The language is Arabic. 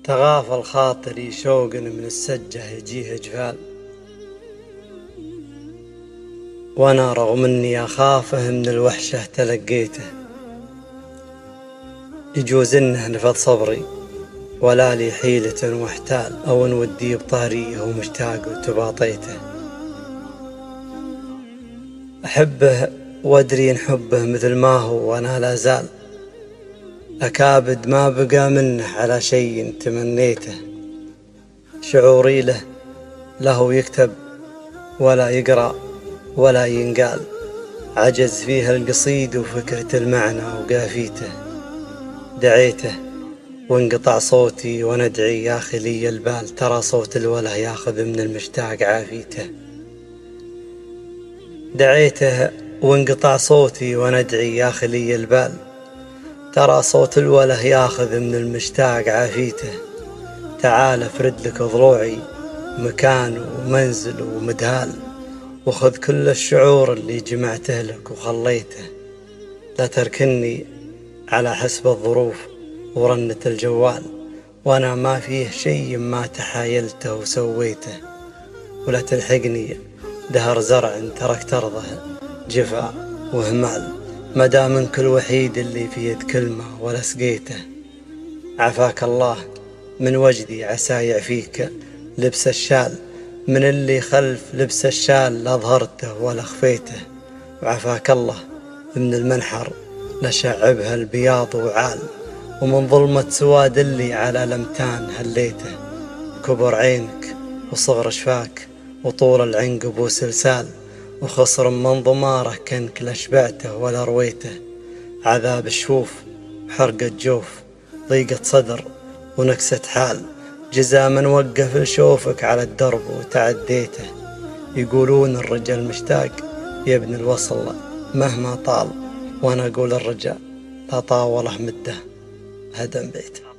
تغافل خاطري شوق من السجة يجيه جفال، وانا رغم اني اخافه من الوحشة تلقيته. يجوز انه نفذ صبري ولا لي حيلة واحتال، او ان ودي بطاريه ومشتاق وتباطيته. احبه وادري ان حبه مثل ما هو وانا لا زال اكابد ما بقى منه على شيء تمنيته. شعوري له يكتب ولا يقرأ ولا ينقال، عجز فيها القصيد وفكرة المعنى وقافيته. دعيته وانقطع صوتي وندعي يا خلي البال، ترى صوت الوله ياخذ من المشتاق عافيته. دعيته وانقطع صوتي وندعي يا خلي البال، ترى صوت الوله ياخذ من المشتاق عافيته. تعال افرد لك ضلوعي مكان ومنزل ومدهال، وخذ كل الشعور اللي جمعته لك وخليته. لا تركني على حسب الظروف ورنة الجوال، وانا ما فيه شيء ما تحايلته وسويته. ولا تلحقني دهر زرع تركت ارضه جفا وهمال، مدى منك الوحيد اللي في يد كلمة ولا سقيته. عفاك الله من وجدي عسى يعفيك لبس الشال، من اللي خلف لبس الشال لا ظهرته ولا خفيته. وعفاك الله من المنحر لشعبها البياض وعال، ومن ظلمة سواد اللي على لمتان هليته. كبر عينك وصغر شفاك وطول العنقب وسلسال، وخصر من ضماره كنك لشبعته ولا رويته. عذاب الشوف وحرقة جوف ضيقة صدر ونكسة حال، جزا من وقف لشوفك على الدرب وتعديته. يقولون الرجال مشتاق يبني الوصل مهما طال، وانا اقول الرجال لا طاوله مده هدم بيته.